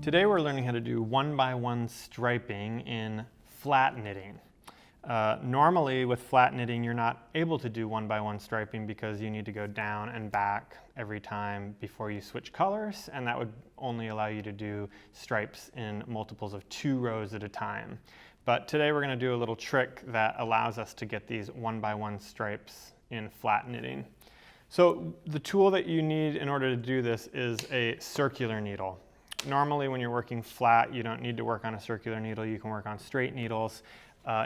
Today we're learning how to do one-by-one striping in flat knitting. Normally with flat knitting you're not able to do one-by-one striping because you need to go down and back every time before you switch colors, and that would only allow you to do stripes in multiples of 2 rows at a time. But today we're going to do a little trick that allows us to get these one-by-one stripes in flat knitting. So the tool that you need in order to do this is a circular needle. Normally when you're working flat, you don't need to work on a circular needle, you can work on straight needles.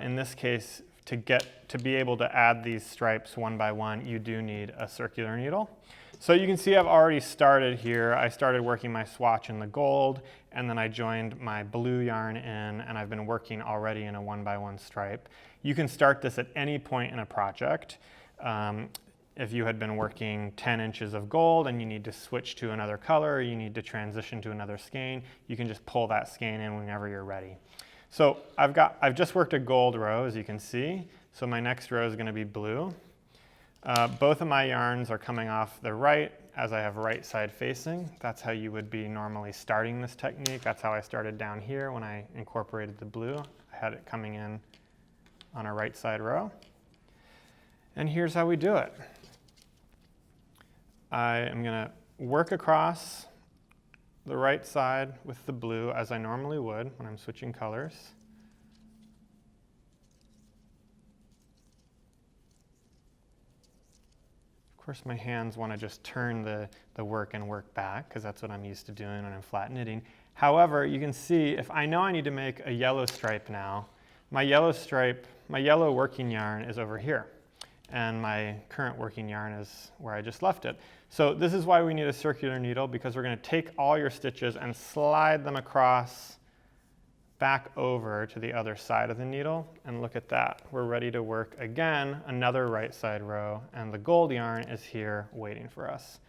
In this case, to be able to add these stripes one by one, you do need a circular needle. So you can see I've already started here. I started working my swatch in the gold, and then I joined my blue yarn in, and I've been working already in a one-by-one stripe. You can start this at any point in a project. If you had been working 10 inches of gold and you need to switch to another color, or you need to transition to another skein, you can just pull that skein in whenever you're ready. So I've just worked a gold row, as you can see. So my next row is going to be blue. Both of my yarns are coming off the right as I have right side facing. That's how you would be normally starting this technique. That's how I started down here when I incorporated the blue. I had it coming in on a right side row. And here's how we do it. I am going to work across the right side with the blue as I normally would when I'm switching colors. Of course, my hands want to just turn the work and work back because that's what I'm used to doing when I'm flat knitting. However, you can see if I know I need to make a yellow stripe now, my yellow working yarn is over here, and my current working yarn is where I just left it. So this is why we need a circular needle, because we're going to take all your stitches and slide them across back over to the other side of the needle, and look at that. We're ready to work again another right side row, and the gold yarn is here waiting for us.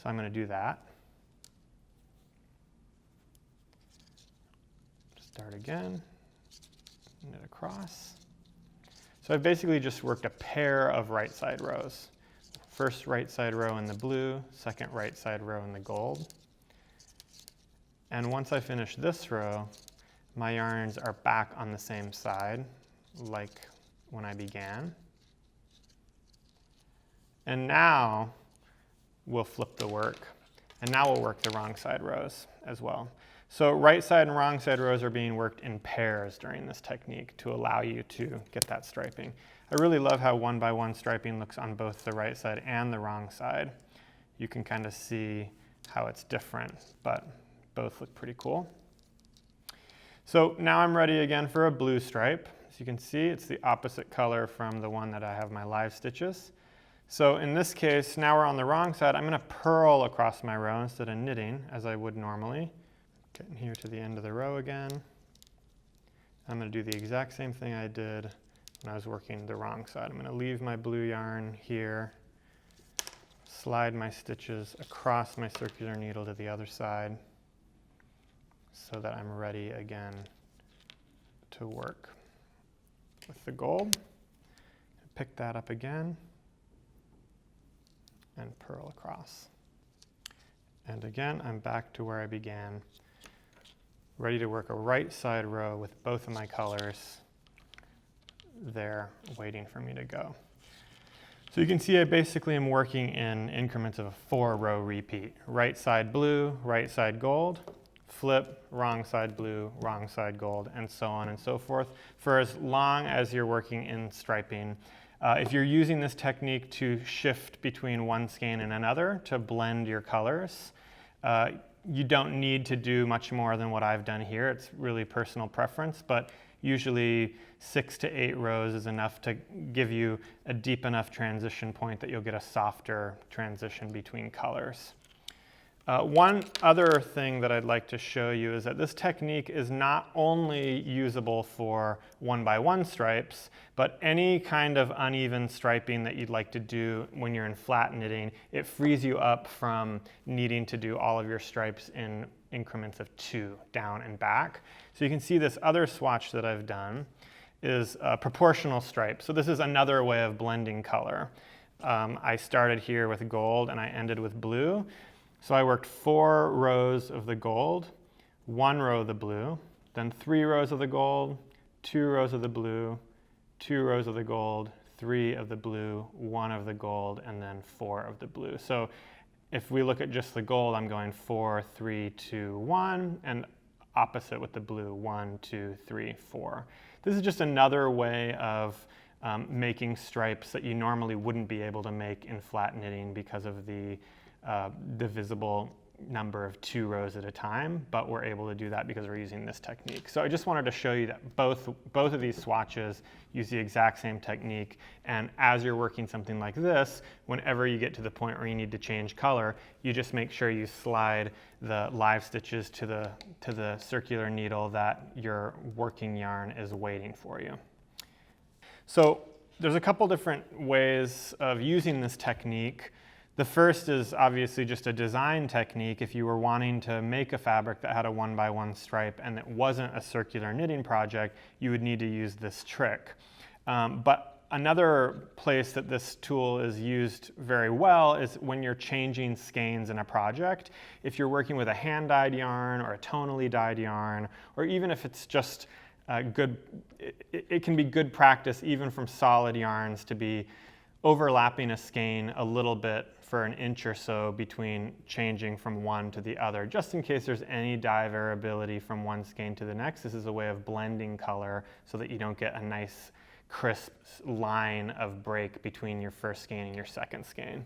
So I'm going to do that. Start again, knit across. So I've basically just worked a pair of right side rows. First right side row in the blue, second right side row in the gold. And once I finish this row, my yarns are back on the same side like when I began. And now we'll flip the work. And now we'll work the wrong side rows as well. So right side and wrong side rows are being worked in pairs during this technique to allow you to get that striping. I really love how one-by-one striping looks on both the right side and the wrong side. You can kind of see how it's different, but both look pretty cool. So now I'm ready again for a blue stripe. As you can see, it's the opposite color from the one that I have my live stitches. So in this case, now we're on the wrong side. I'm going to purl across my row instead of knitting as I would normally. Getting here to the end of the row again. I'm going to do the exact same thing I did when I was working the wrong side. I'm going to leave my blue yarn here, slide my stitches across my circular needle to the other side so that I'm ready again to work with the gold. Pick that up again and purl across. And again, I'm back to where I began, ready to work a right side row with both of my colors there waiting for me to go. So you can see I basically am working in increments of a 4-row repeat. Right side blue, right side gold, flip, wrong side blue, wrong side gold, and so on and so forth for as long as you're working in striping. If you're using this technique to shift between one skein and another to blend your colors, you don't need to do much more than what I've done here. It's really personal preference, but usually 6 to 8 rows is enough to give you a deep enough transition point that you'll get a softer transition between colors. One other thing that I'd like to show you is that this technique is not only usable for one-by-one stripes, but any kind of uneven striping that you'd like to do when you're in flat knitting. It frees you up from needing to do all of your stripes in increments of 2, down and back. So you can see this other swatch that I've done is a proportional stripe. So this is another way of blending color. I started here with gold and I ended with blue. So I worked 4 rows of the gold, 1 row of the blue, then 3 rows of the gold, 2 rows of the blue, 2 rows of the gold, 3 of the blue, 1 of the gold, and then 4 of the blue. So if we look at just the gold, I'm going 4, 3, 2, 1, and opposite with the blue, 1, 2, 3, 4. This is just another way of making stripes that you normally wouldn't be able to make in flat knitting because of the divisible number of 2 rows at a time, but we're able to do that because we're using this technique. So I just wanted to show you that both of these swatches use the exact same technique, and as you're working something like this, whenever you get to the point where you need to change color, you just make sure you slide the live stitches to the circular needle that your working yarn is waiting for you. So there's a couple different ways of using this technique. The first is obviously just a design technique. If you were wanting to make a fabric that had a 1x1 stripe and it wasn't a circular knitting project, you would need to use this trick. But another place that this tool is used very well is when you're changing skeins in a project. If you're working with a hand-dyed yarn or a tonally dyed yarn, or even if it's just it can be good practice even from solid yarns to be overlapping a skein a little bit for an inch or so between changing from one to the other, just in case there's any dye variability from one skein to the next. This is a way of blending color so that you don't get a nice crisp line of break between your first skein and your second skein.